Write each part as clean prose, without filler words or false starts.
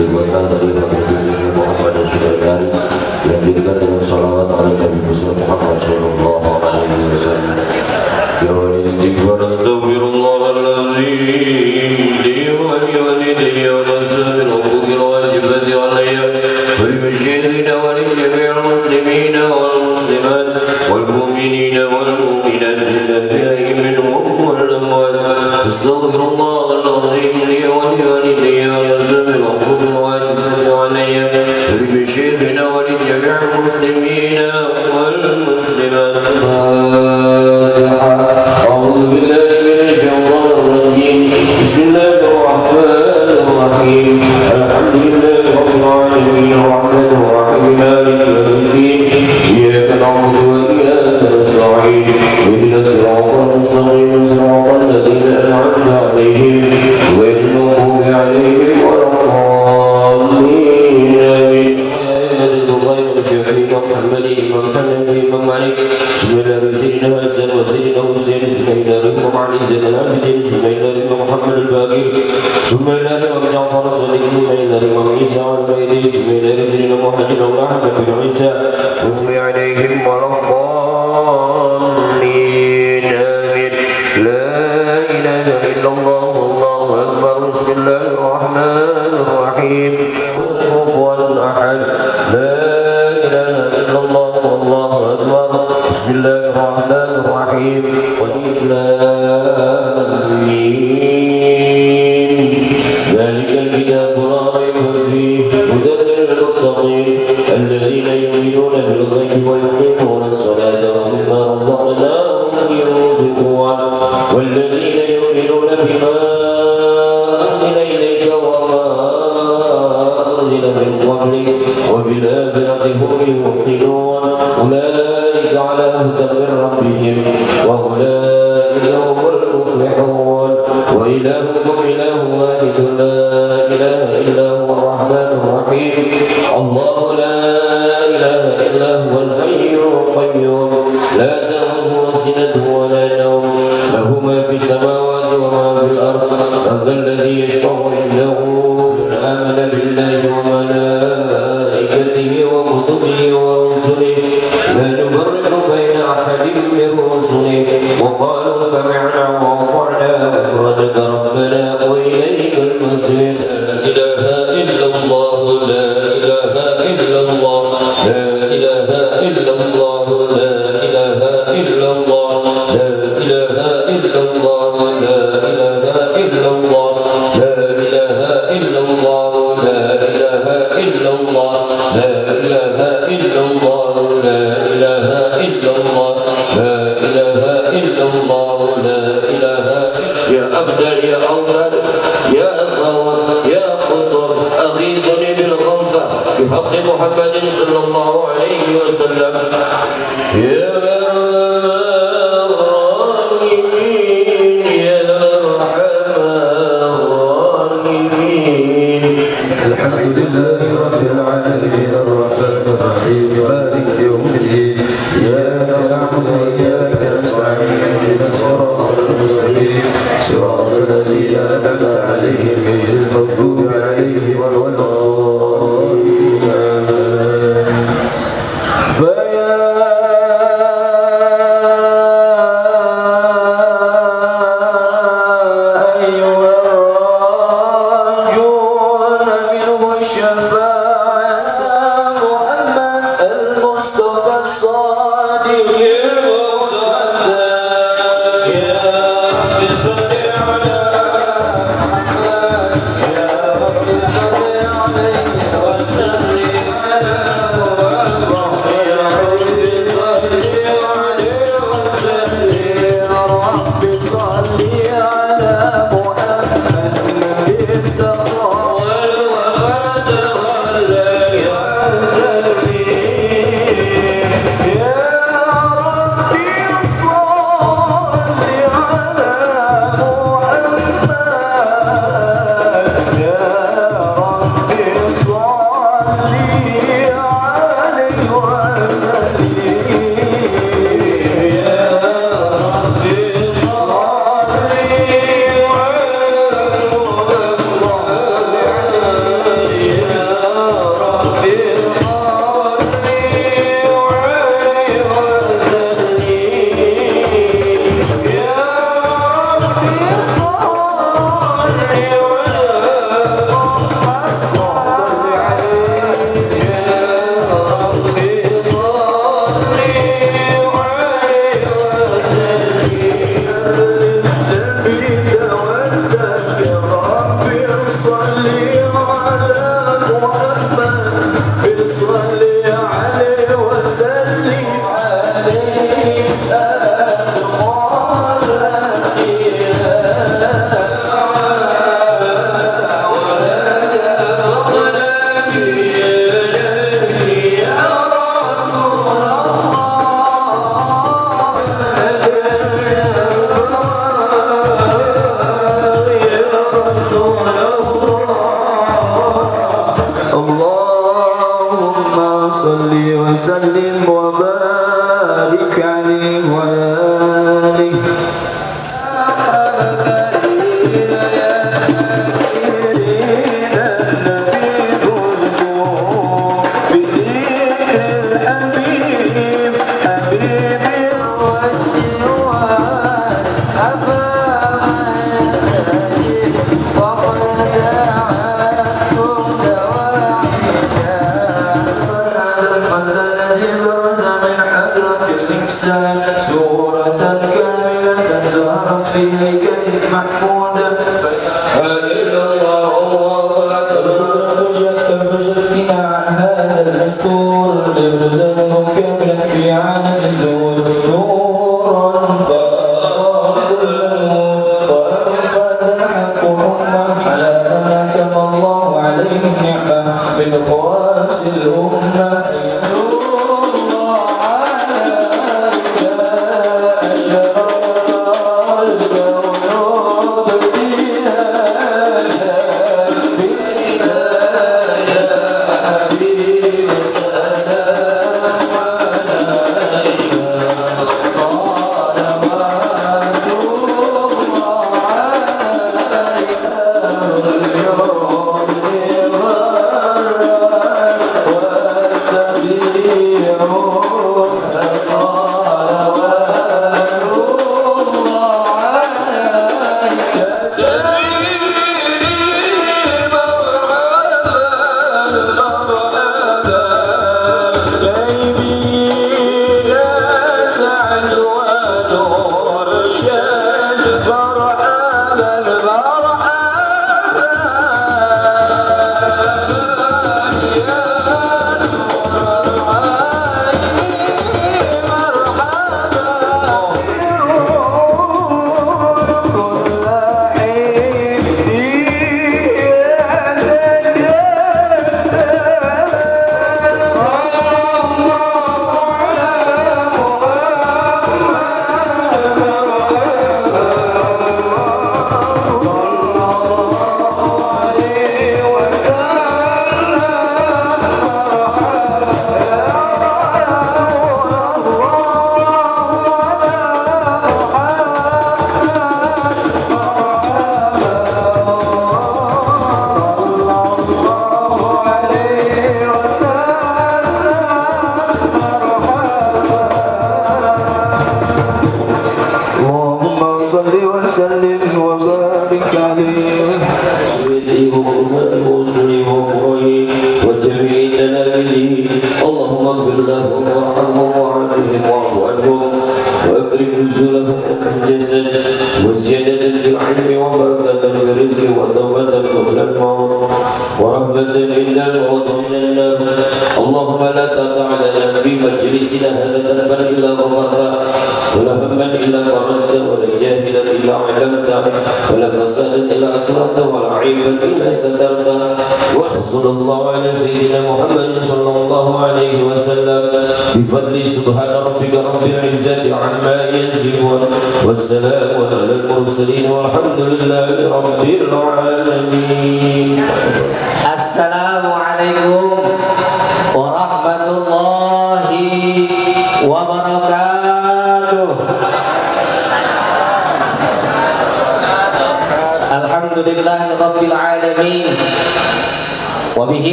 istighfar dari Nabi Muhammad Rasulullah yang didengar dengan salawat ala Nabi Muhammad sallallahu alaihi wasallam. Ya istighfar astaghfirullahaladzim li wa li walidayya wa li rabbil wajibati alayya wa li masyayikhina wa li jami'il muslimina wal muslimat wal mu'minina wal mu'minat al-ahya'i minhum wal amwat. Astaghfirullahaladzim li wa li walidayya wa li rabbil wajibati alayya wa li masyayikhina wa li jami'il muslimina wal muslimat.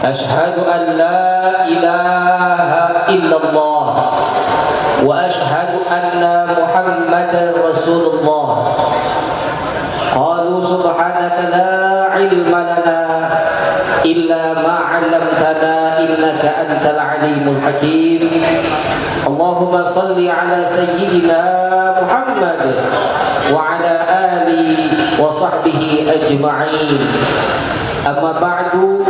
أشهد أن لا إله إلا الله وأشهد أن محمدا رسول الله. قالوا سبحانك لا علم لنا إلا ما علمتنا إنك أنت العليم الحكيم. اللهم صل على سيدنا محمد وعلى آله وصحبه أجمعين. Amma ba'du,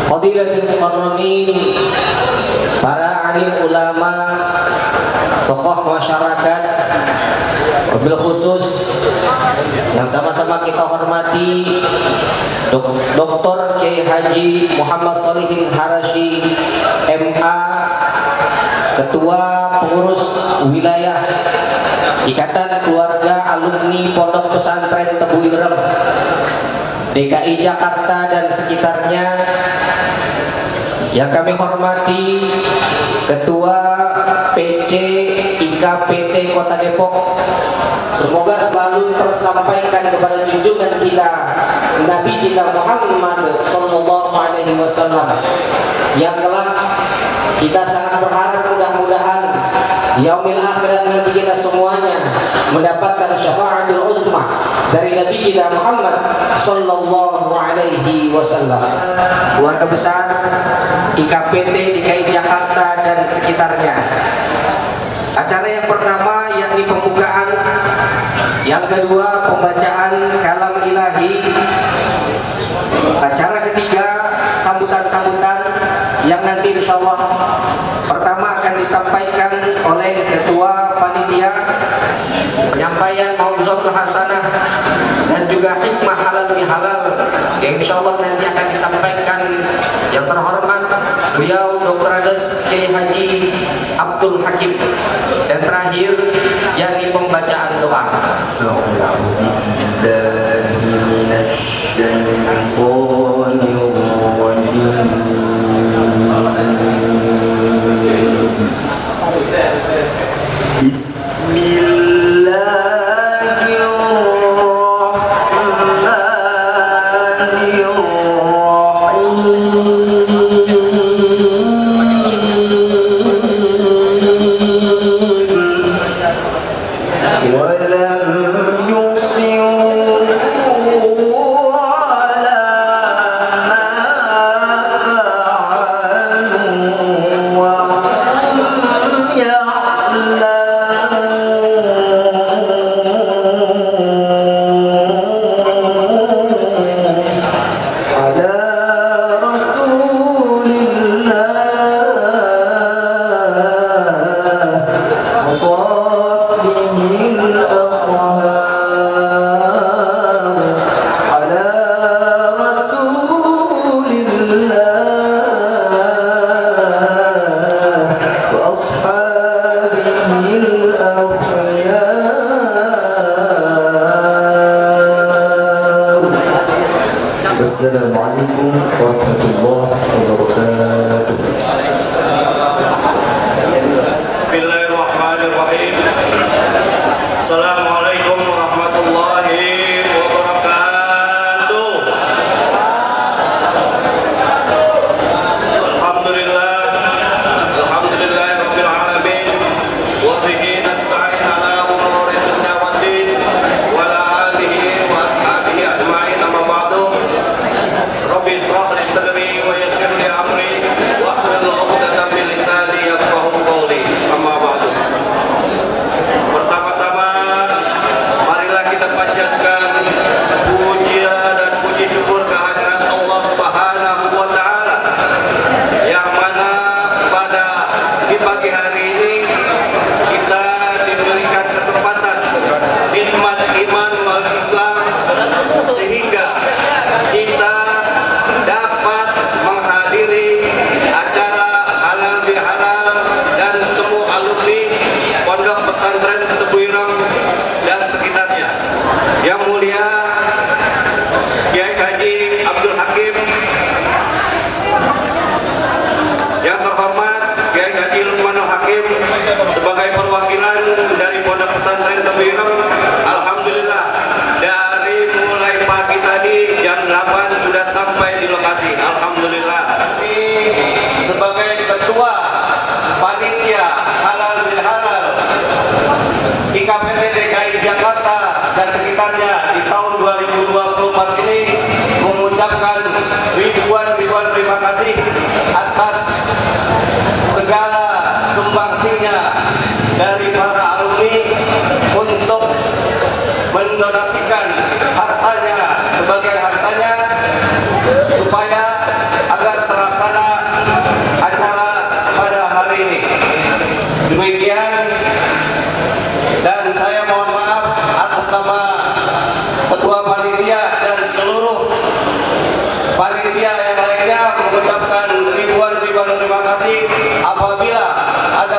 fadilatul mukarramin, para alim ulama, tokoh masyarakat, wabil khusus yang sama-sama kita hormati Dr. Kiai Haji Muhammad Shalihin Harashi MA Ketua Pengurus Wilayah Ikatan Keluarga Alumni Pondok Pesantren Tebu Ireng DKI Jakarta dan sekitarnya, yang kami hormati Ketua PC IKPT Kota Depok, semoga selalu tersampaikan kepada junjungan kita Nabi kita Muhammad Sallallahu Alaihi Wasallam, yang telah kita sangat berharap mudah-mudahan yaumil akhirat nanti kita semuanya mendapatkan syafaatul uzma dari Nabi kita Muhammad Sallallahu Alaihi Wasallam. Keluarga besar IKPT DKI Jakarta dan sekitarnya, acara yang pertama yakni pembukaan, yang kedua pembacaan kalam ilahi, acara ketiga sambutan-sambutan yang nanti insya Allah pertama akan disampaikan oleh Ketua Panitia, penyampaian mau'izatul hasanah dan juga hikmah halal bihalal yang insya Allah nanti akan disampaikan yang terhormat beliau Dr. Andes Kiai Haji Abdul Hakim, dan terakhir yakni pembacaan doa. Assalamualaikum warahmatullahi wabarakatuh. Bismillahirrahmanirrahim. Assalamualaikum warahmatullahi wabarakatuh. Alhamdulillah, alhamdulillahirabbil alamin, wa bihi nasta'in ala umuri dunya waddin, wa ala alihi wa ashabihi ajma'in, amma ba'du. Rabbi ishrah li sadri wa yassir li amri wahlul 'uqdatam min lisani yafqahu qawli, amma ba'du. Pertama-tama marilah kita panjatkan pujian dan puji syukur kehadirat Allah Subhanahu wa taala, yang mana pada di pagi hari ini kita diberikan kesempatan nikmat iman wal Islam, sehingga kita dapat menghadiri acara halal bihalal dan temu alumni Pondok Pesantren Tebu Ireng dan sekitarnya. Yang mulia Kiai Haji Abdul Hakim, yang terhormat Kiai Haji Lukmanul Hakim sebagai perwakilan dari Pondok Pesantren Tebu Ireng, alhamdulillah dari mulai pagi tadi jam 8 sudah sampai di lokasi. Alhamdulillah. Sebagai ketua panitia halal bihalal IKPT DKI Jakarta dan sekitarnya di tahun 2024 ini, mengucapkan ribuan terima kasih atas segala sumbangsinya dari para alumni untuk mendonasikan hartanya sebagai hartanya supaya agar terlaksana acara pada hari ini. Demikian, dan saya mohon maaf atas nama ketua panitia dan seluruh panitia yang lainnya mengucapkan ribuan terima kasih apabila ada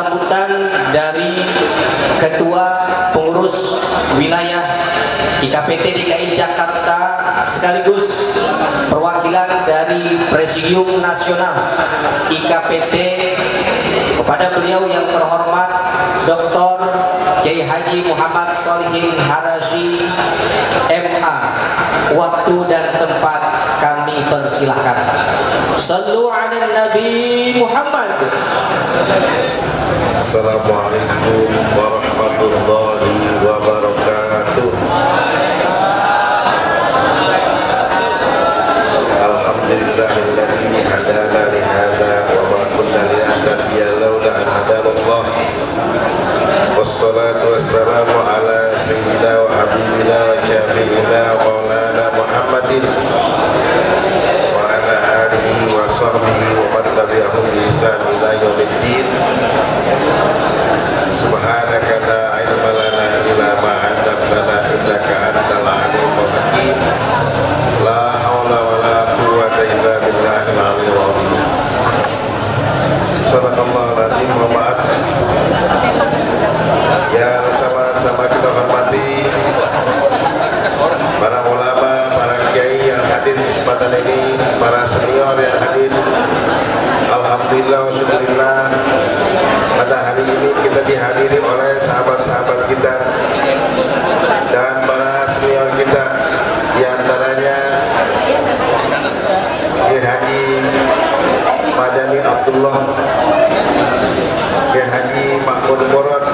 sambutan dari Ketua Pengurus Wilayah IKPT DKI Jakarta sekaligus perwakilan dari Presidium Nasional IKPT kepada beliau yang terhormat Dr. Kiai Haji Muhammad Sholihin Harazi MA. Waktu dan tempat kami persilahkan. Sallu ala Nabi Muhammad. Assalamualaikum warahmatullahi wabarakatuh. Alhamdulillahilladzi hadana li hadza wa ma kunna linahtadiya laula an hadanallah. Wassalatu wassalamu ala sayyidina wa habibina wa syafi'ina wa maulana Muhammadin wa ala alihi wa sahbihi wa man tabi'ahum bi ihsan ila yaumiddin. Subhanaka la ilma lana illa ma 'allamtana innaka antal alimul hakim. La haula wa la quwwata illa billahil aliyyil azim. Sadaqallahul azim wa ba'd. Yang sama-sama kita hormati para ulama, para kiai yang hadir di kesempatan ini, para senior yang hadir. Alhamdulillah wa syukurillah, pada hari ini kita dihadiri oleh sahabat-sahabat kita dan para senior kita, diantaranya Kiai Haji Madani Abdullah, Kiai Haji Mahmud Murad,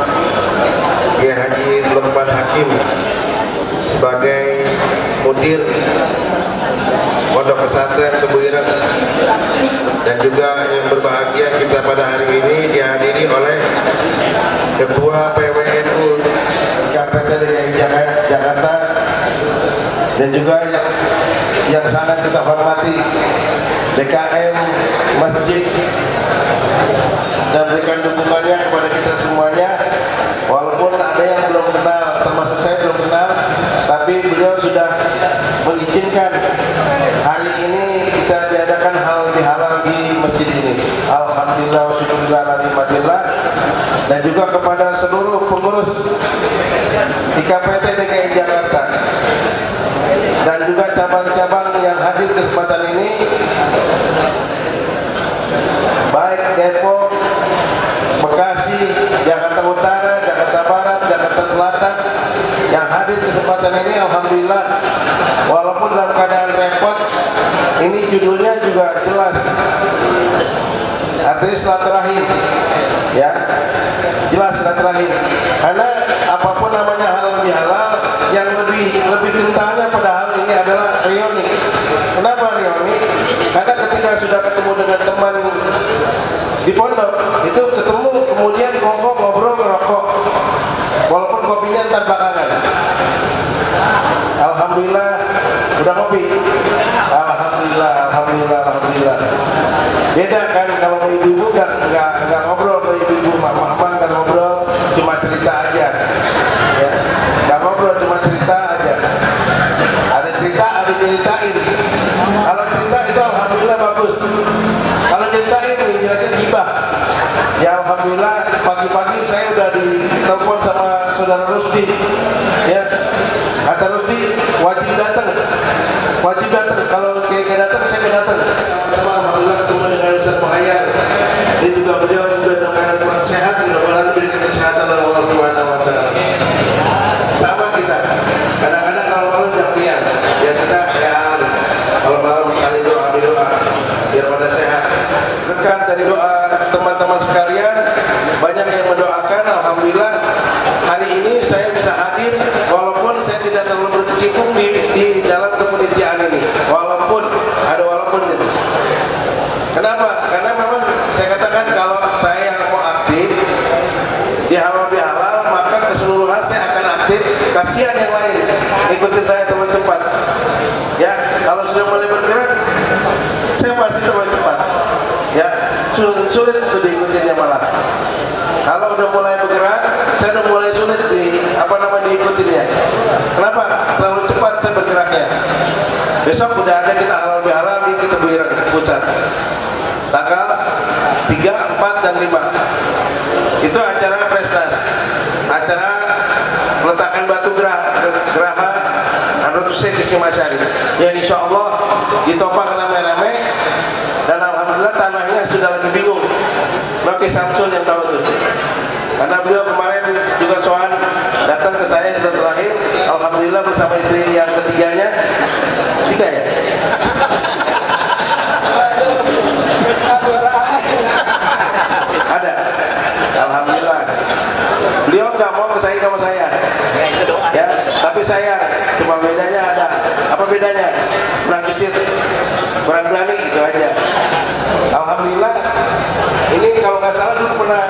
Kiai Haji Lukman Hakim sebagai mudir Pondok Pesantren Tebu Ireng, dan juga yang berbahagia kita pada hari ini dihadiri oleh Ketua PWNU IKPT DKI Jakarta, dan juga yang sangat kita hormati DKM Masjid, dan berikan dukungannya kepada kita semuanya. Walaupun ada yang belum kenal, termasuk saya belum kenal, tapi beliau sudah mengizinkan hari ini kita diadakan halal bihalal di masjid ini. Alhamdulillah wa syukurillah ala nikmatillah. Dan juga kepada seluruh pengurus IKPT DKI Jakarta dan juga cabang-cabang yang hadir kesempatan ini, baik Depok, Bekasi, Jakarta Utara, Jakarta Barat, Jakarta Selatan yang hadir kesempatan ini. Alhamdulillah, walaupun dalam keadaan repot, ini judulnya juga jelas, artinya silaturahim, ya, jelas silaturahim. Karena apapun namanya halal bihalal, yang lebih kentalnya pada hal ini adalah reuni. Kenapa reuni? Karena ketika sudah ketemu dengan teman di pondok, itu ketemu kemudian ngomong, ngobrol, ngerokok, walaupun kopinya entar belakangan. Alhamdulillah udah kopi. Alhamdulillah, alhamdulillah, alhamdulillah. Beda kan kalau ibu-ibu nggak ngobrol, kalau ibu-ibu mama nggak ngobrol, cuma cerita aja, ya. Nggak ngobrol, cuma cerita aja. Ada cerita, ada ceritain. Kalau cerita itu alhamdulillah bagus. Kalau ceritain ini gibah. Ya alhamdulillah, pagi-pagi saya udah ditelepon sama saudara Rusdi, ya. Kata Rusdi wajib datang. Kalau kayak datang, saya datang. Sama alhamdulillah ketemu dengan Ustaz Muhayyar. Dia juga beliau juga dalam keadaan kurang sehat, mudah-mudahan diberikan kesehatan oleh Allah Subhanahu wa taala. Sama kita. Kadang-kadang kalau malam jam ya kita ya kalau malam cari doa biar pada sehat. Dekat dari doa teman-teman sekalian, banyak yang mendoakan. Alhamdulillah hari ini saya bisa hadir walaupun saya tidak terlalu berkecimpung di dalam kepanitiaan ini. Walaupun itu. Kenapa? Karena memang saya katakan kalau saya mau aktif di halal bihalal, maka keseluruhan saya akan aktif. Kasihan yang lain ikutin saya teman cepat. Ya, kalau sudah mulai bergerak, saya pasti teman cepat. Ya, sulit untuk diikutinnya malah. Kalau udah mulai bergerak, saya udah mulai sulit diikutinnya. Kenapa? Terlalu cepat saya bergeraknya. Besok udah ada kita halal bihalal di Tebu Ireng pusat. Tanggal 3, 4, dan 5. Itu acara prestasi, acara peletakan batu geraha Hadratus Syekh Syekh Masyari yang insya Allah ditopang rame-rame, dan alhamdulillah tanahnya sudah lagi bingung. Maka Samsul yang tahu itu, karena beliau kemarin juga soal datang ke saya sudah terakhir, alhamdulillah bersama istri yang ketiganya, tiga ya. Ada, alhamdulillah. Beliau nggak mau kesaing sama saya, ya. Tapi saya cuma bedanya ada. Apa bedanya? Kurang gesit, kurang berani, itu aja. Alhamdulillah. Ini kalau nggak salah dulu pernah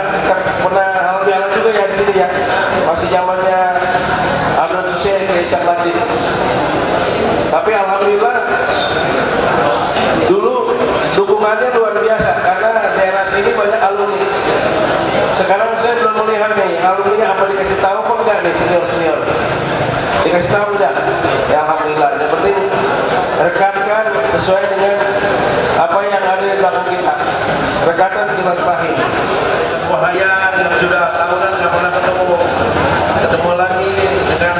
halal bihalal juga ya di sini ya. Masih zamannya Hadratus Syekh Syekh Latif. Tapi alhamdulillah dulu dukungannya luar biasa karena daerah sini banyak alumni. Sekarang saya belum melihat nih alumni apa dikasih tahu kok enggak nih senior. Dikasih tahu enggak? Ya alhamdulillah. Yang penting rekatkan sesuai dengan apa yang ada di belakang kita. Rekatan silaturahim. Wahaya yang sudah tahunan nggak pernah ketemu lagi dengan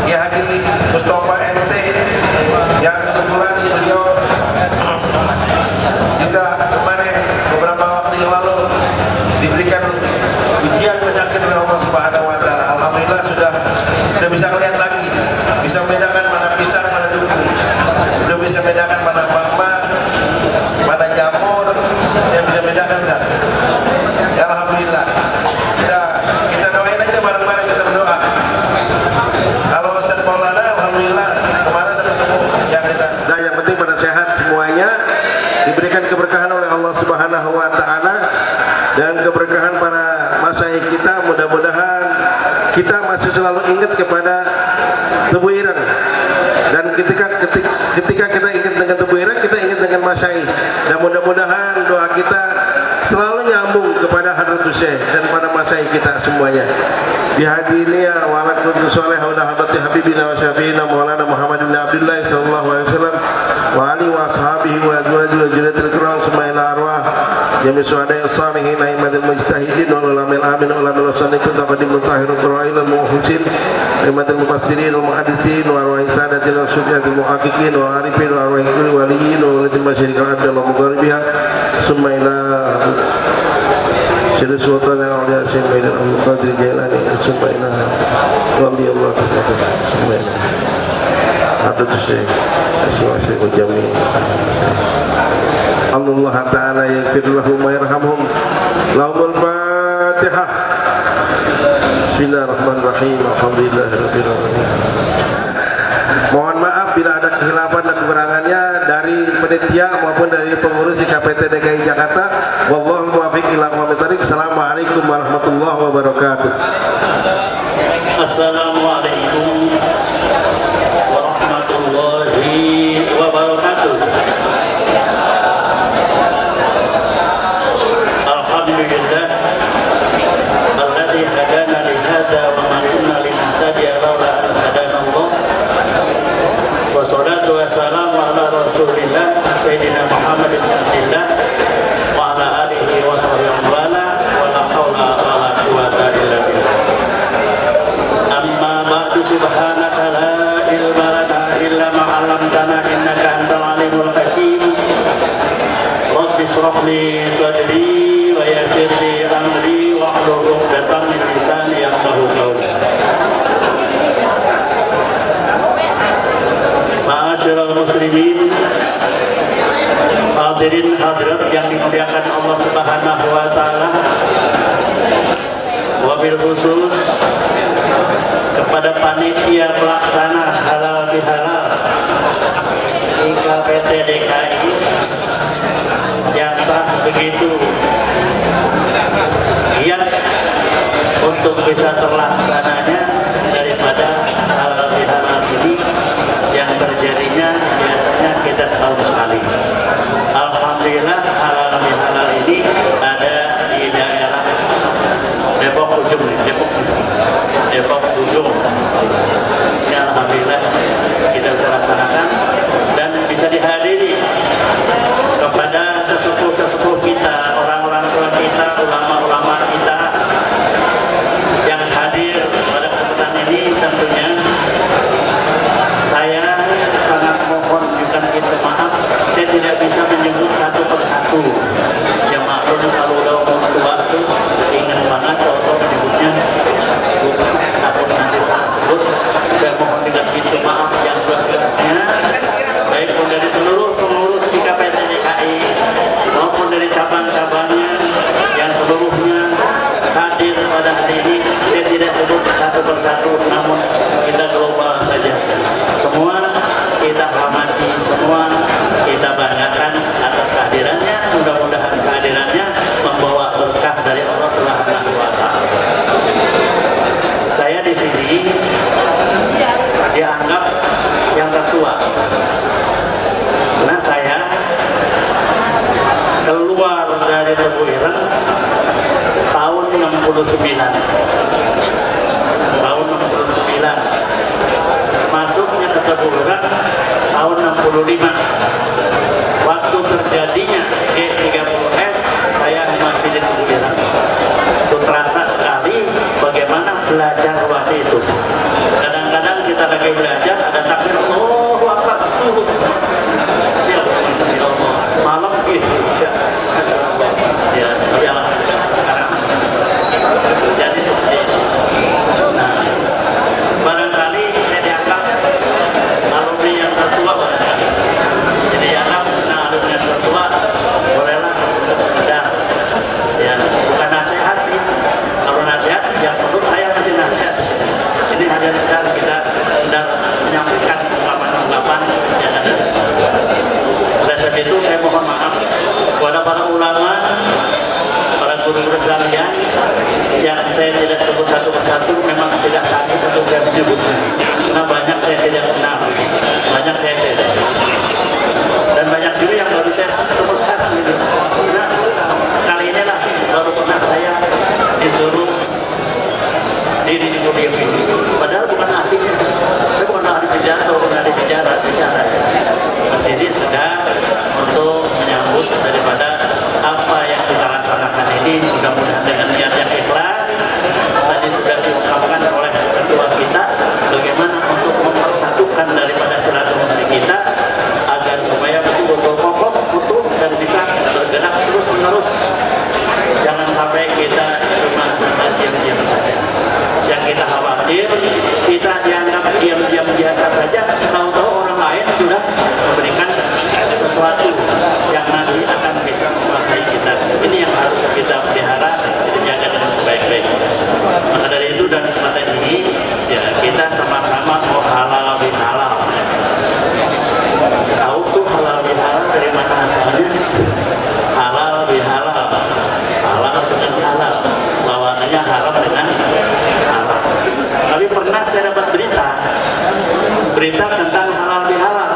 Ki Haji Mustafa MT yang kebetulan beliau juga kemarin beberapa waktu yang lalu diberikan ujian penyakit oleh Allah Subhanahu Wa Taala. Alhamdulillah sudah bisa melihat lagi, bisa membedakan mana pisang mana duku, sudah bisa membedakan mana bakma mana jamur, yang bisa bedakan dah. Ya alhamdulillah. Kita doain aja bareng-bareng, kita berdoa. Kalau Ustaz Maulana alhamdulillah kemarin ada ketemu ya kita. Nah, yang penting pada sehat semuanya, diberikan keberkahan oleh Allah Subhanahu Wa Taala dan keberkahan para masyayikh kita. Mudah-mudahan kita masih selalu ingat kepada Tebu Ireng, dan ketika kita ingat dengan Tebu Ireng, kita ingat dengan masyayikh, dan mudah-mudahan doa kita selalu nyambung kepada Hadratus Syekh dan pada masyayikh kita semuanya. Bihadiniya wa ala kulli sholih wa hadrati habibina wa syafiina maulana Muhammad bin Abdullah sallallahu alaihi wasallam wa alihi wa ashabihi wa azwajihi wa dzurriyyatil kiram sumaila arwah jami syuhada'i shalihin aimatul mujtahidin wal ulama'il amin ulama'il wasaniqin taqadim mutahhirul qura'il al muhsin aimatul mufassirin wal muhaddisin wa arwah sadatil sufiyatil muhaqqiqin wa arifin wa arwah kulli waliyin wa walatil masyariqil ardh wa magharibiha sumaila Syed Sultan yang awliya Syekh Maidan Abdul Qadir Jailani Sumaila radhiyallahu ta'ala Sumaila Hadratus Syekh Syekh Jami Allah Ta'ala yaghfir lahum wa yarhamhum. Lahumul Fatihah. Bismillahirrahmanirrahim. Alhamdulillahirabbil alamin. Mohon maaf bila ada kehilafan dan kekurangannya dari panitia maupun dari pengurus di KPT DKI Jakarta. Wallahu muwaffiq ila aqwamit thoriq. Assalamualaikum warahmatullahi wabarakatuh. Assalamualaikum warahmatullahi wabarakatuh. Alhamdulillah alladzi hadana li hadza wa ma kunna linahtadiya laula an hadana Allah. Wassalatu wassalamu ala Rasulillah Sayyidina Muhammad bin Abdillah wa ala alihi wa sahbihi wa la haula wa la quwwata illa billah. Amma ba'du, subhanaka la ilma lana illa ma 'allamtana innaka antal alimul hakim. Rabbi shrah li sadri wa yassir li amri wahlul 'uqdatam min lisani yafqahu qawli. Ma'asyiral muslimin, hadirin hadirat yang dimuliakan Allah Subhanahu wa taala. Wabil khusus kepada panitia pelaksana halal bihalal di KPT DKI yang telah begitu giat untuk bisa terlaksananya daripada halal bihalal ini yang terjadinya biasanya kita setahun sekali. Alhamdulillah halal bihalal ini ada di daerah Depok Ujung, Depok Ujung. Ini alhamdulillah kita bisa laksanakan dan bisa dihadiri kepada sesepuh-sesepuh kita, orang-orang tua kita, ulama tahun 69, masuknya ke Teguran tahun 65. Waktu terjadinya G30S saya masih di Teguran. Itu terasa sekali bagaimana belajar waktu itu. Kadang-kadang kita lagi belajar ada takbir Allahu Akbar, siap, malam gitu, ya, tapi sekarang jadi seperti itu. Nah, barangkali saya dianggap alumni yang tertua barangkali. Jadi dianggap alumni yang tertua bolehlah sekedar, ya bukan nasihat sih. Kalau nasihat yang menurut saya masih nasihat. Ini hanya sekedar kita menyampaikan ungkapan-ungkapan yang ada. Oleh sebab itu saya mohon maaf kepada para ulama, para guru-guru sekalian yang saya tidak sebut satu persatu, memang tidak sanggup untuk saya menyebutnya karena banyak saya tidak kenal, banyak saya tidak, dan banyak juga yang baru saya ketemu sekarang gitu. Nah, kali ini lah baru pernah saya disuruh diri di podium ini, padahal bukan ahlinya, saya bukan ahli pidato, bukan ahli bicara. Di sini sedang untuk menyambut daripada apa yang kita laksanakan ini, mudah-mudahan dengan niat yang ikhlas. Tadi sudah diungkapkan oleh ketua kita bagaimana untuk mempersatukan daripada silaturahmi kita agar supaya betul-betul kokoh, utuh dan bisa bergerak terus-menerus. Jangan sampai kita cuma diam-diam saja. Yang kita khawatir, kita dianggap diam-diam biasa saja, tahu-tahu orang lain sudah memberikan sesuatu yang nanti akan bisa memakai kita. Ini yang harus kita pelihara, kita jaga dengan sebaik-baiknya. Maka dari itu dan kesempatan ini, ya kita sama-sama mau halal bihalal. Tahu tuh halal bihalal dari mana asalnya? Halal bihalal, halal dengan halal, lawanannya haram dengan halal. Tapi pernah saya dapat berita tentang halal bihalal.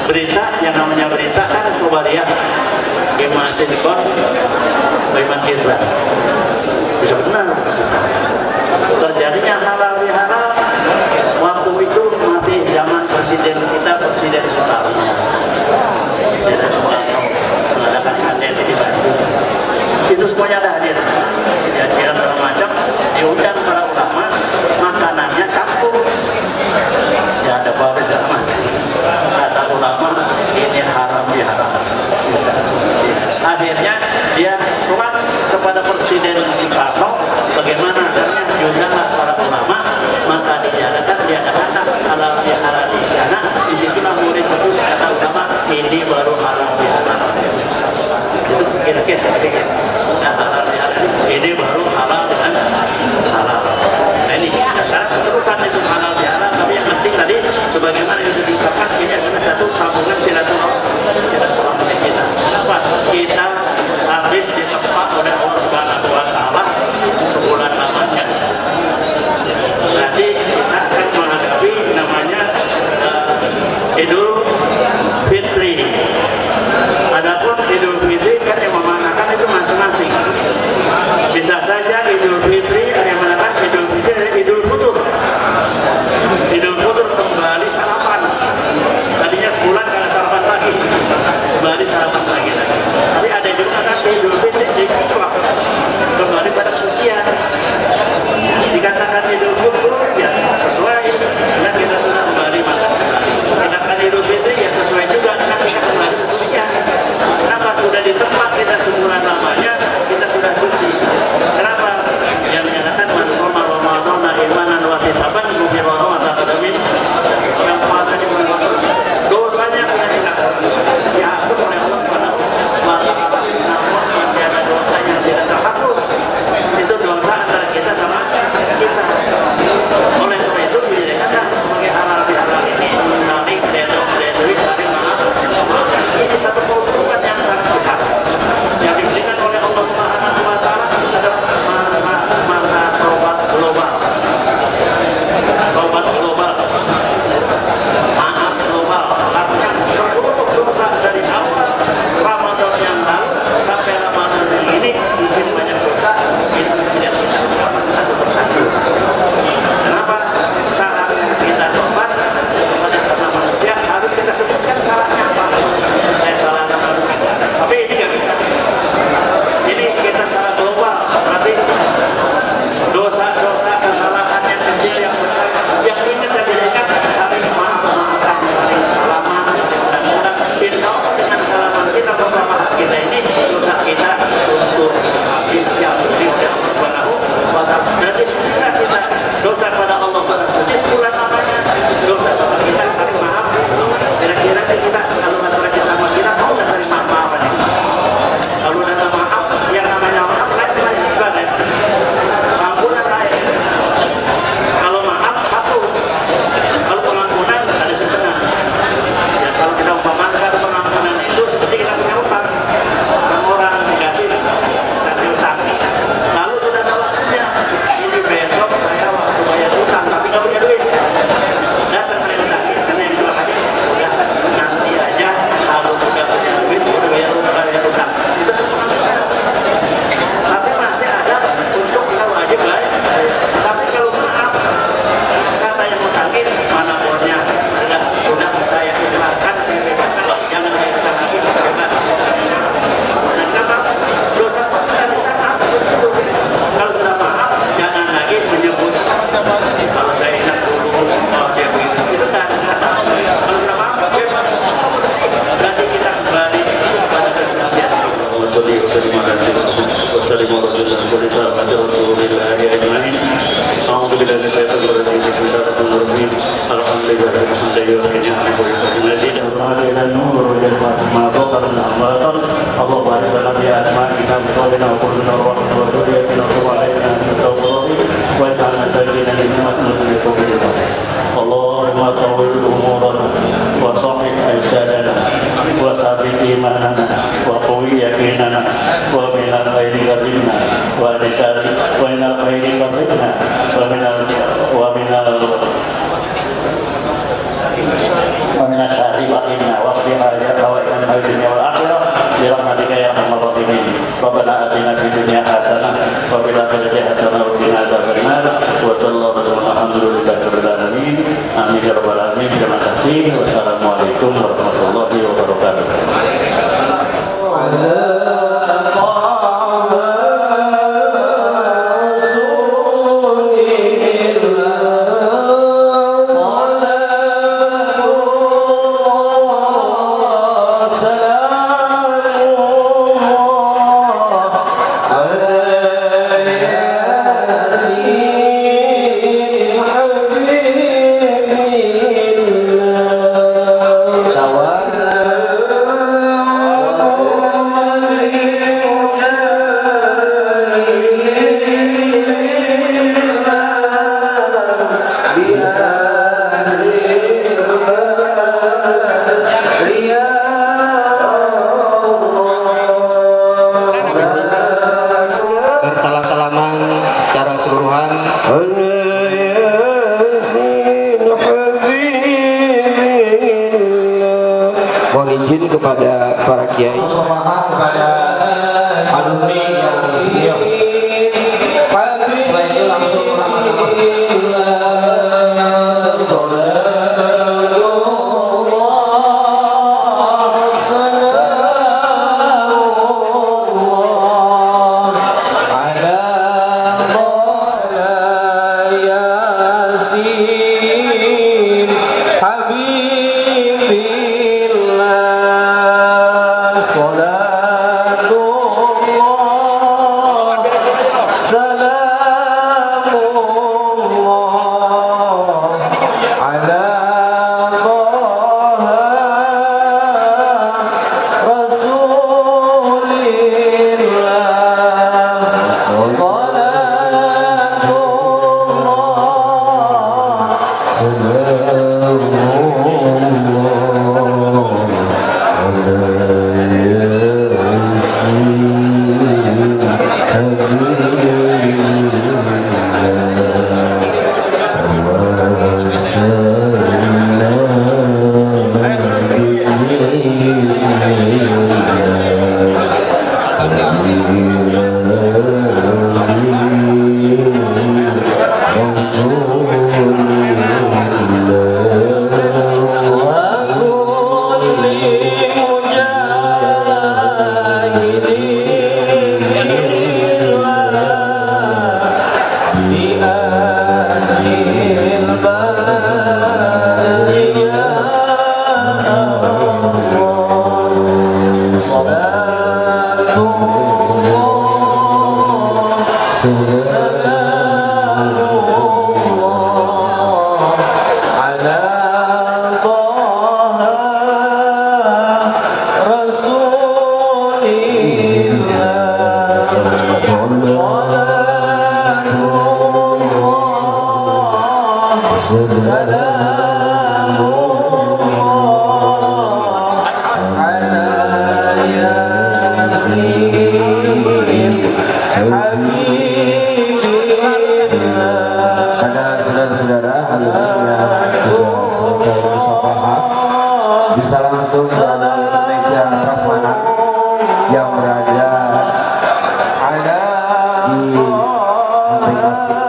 Berita yang namanya berita kan Sobariah, Iman Silikon, Iman Kisra. Bisa benar. Terjadinya halal bihalal waktu itu masih zaman presiden kita, Presiden Soekarno. Presiden Soekarno mengadakan KTT di Bandung. Itu semuanya ada hadir. Jajaran segala macam, diundang para ulama, makanannya campur. Ya ada baru segala macam. Kata ulama, ini haram diharam. Akhirnya dia surat kepada Presiden Soekarno, bagaimana caranya diundanglah para ulama, maka diadakanlah halal bihalal di sana. Disitulah murid terus kata ulama, ini baru halal bihalal. Itu kira-kira. Nah, halal bihalal ini baru halal dengan halal. Nah ini dasar terusan itu halal bihalal. Tapi yang penting tadi, sebagaimana yang sudah diungkapkan, ini adalah satu sambungan silaturahmi kita. Apa? Kita habis ditempa oleh Allah Subhanahu Wa Taala sebulan lamanya. Berarti kita akan menghadapi namanya Idul Fitri. sabit imanana wa qawi yakinana wa minal khairi qaribna wa disari wa minal khairi qaribna wa minal syari waqina wasbir aja kawaikan dunia wal akhirah birahmatika ya arhamar rahimin. Rabbana atina fid dunya hasanah wa fil akhirati hasanah wa qina adzabannar wa sallallahu alhamdulillahi rabbil alamin. Amin ya rabbal alamin. Terima kasih. Wassalamualaikum warahmatullahi wabarakatuh. Salam-salaman secara keseluruhan. Mohon izin kepada para kiai, kepada alumni yang senior. Setelah itu langsung Pada saudara-saudara alumni yang sudah selesai musafaha bisa langsung ke meja prasmanan yang berada di samping masjid.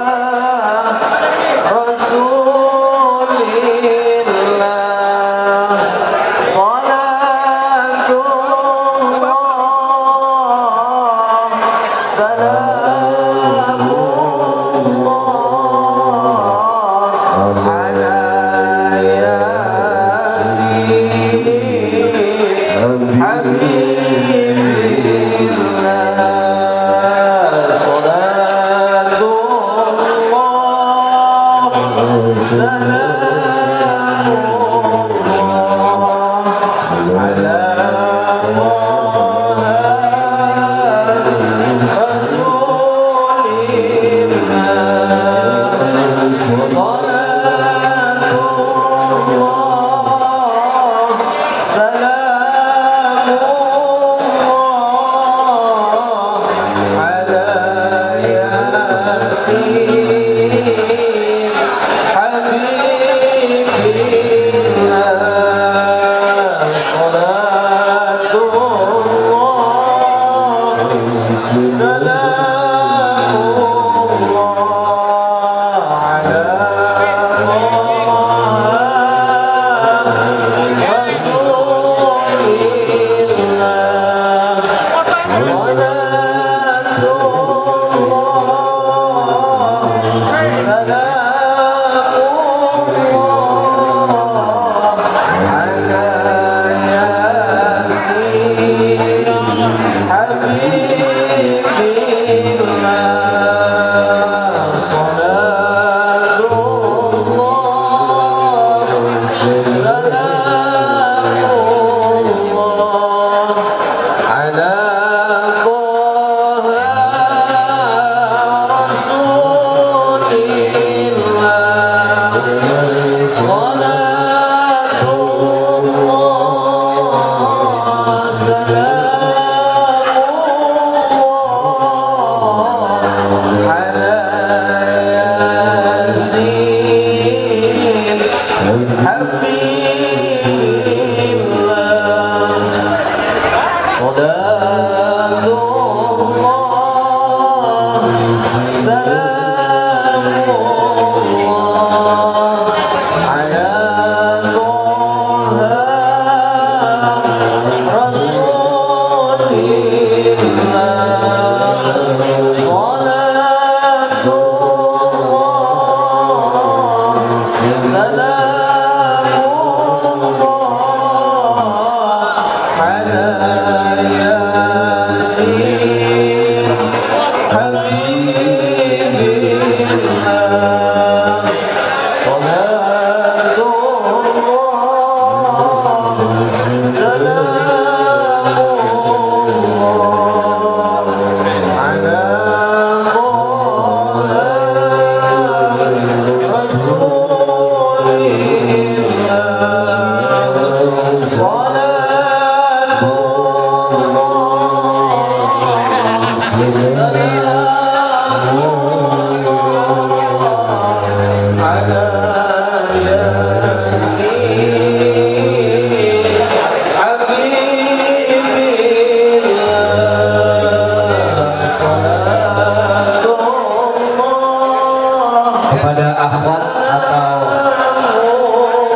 Kepada akhwat atau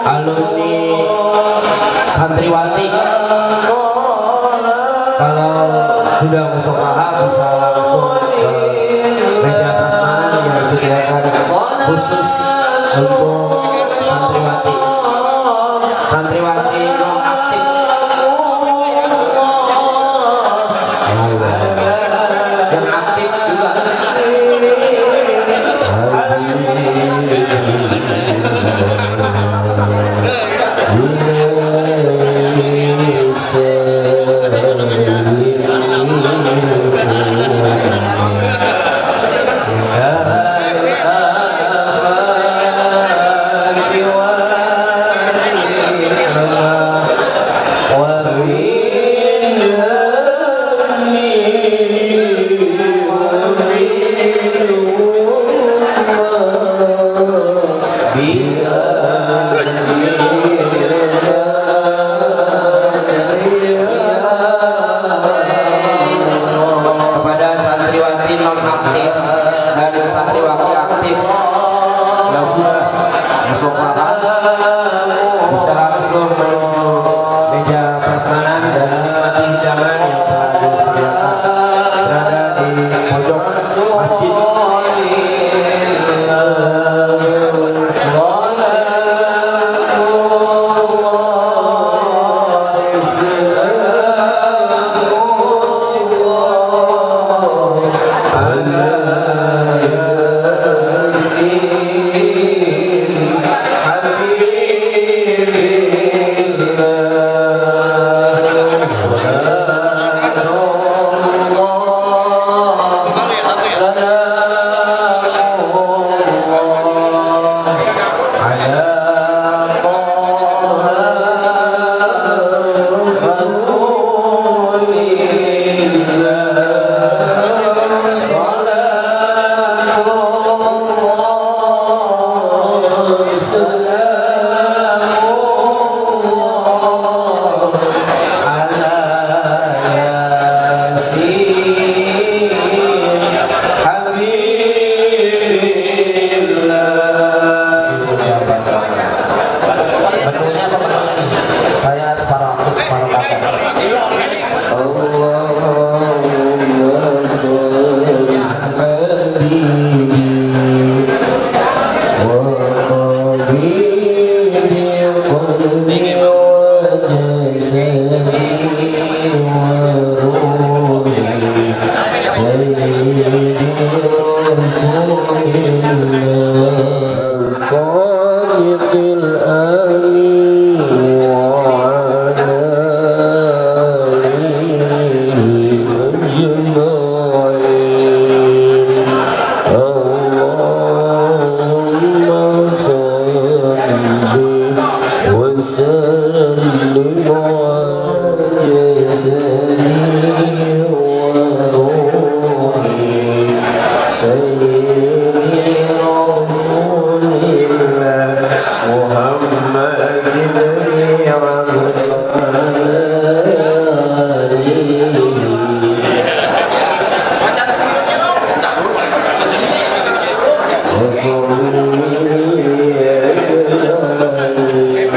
alumni santriwati, kalau sudah musokaha bisa langsung ke meja prasmanan yang disediakan khusus untuk santriwati non aktif. Yang aktif juga.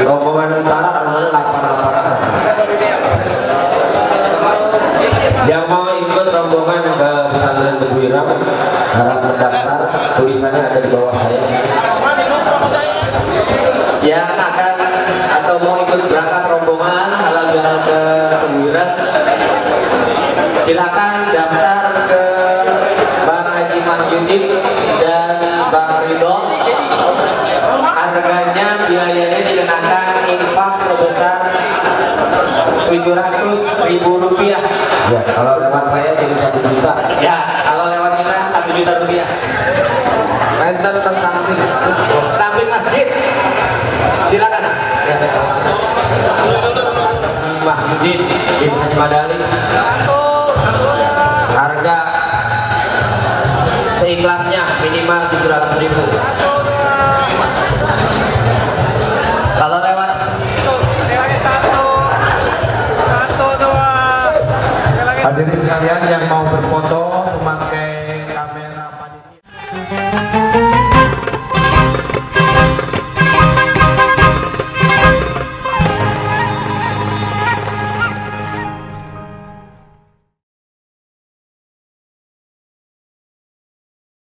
Rombongan utara namanya lapar-lapar. Yang mau ikut rombongan ke pesantren Teguh Irang harap mendaftar, tulisannya ada di bawah saya. Yang akan atau mau ikut berangkat rombongan halal bihalal ke Teguh Irang, silakan daftar ke Bang Haji Masjudin dan Bang Ridho. Harganya biayanya dikenakan infak sebesar Rp700.000. Ya, kalau lewat saya jadi 1 juta. Ya, kalau lewat kita Rp1 juta. Enten tentang samping. Samping masjid. Silakan. Ya, Mahmudin bin Haji Madali. Harga seikhlasnya minimal 700.000. Kalau lewat Hadirin sekalian yang mau berfoto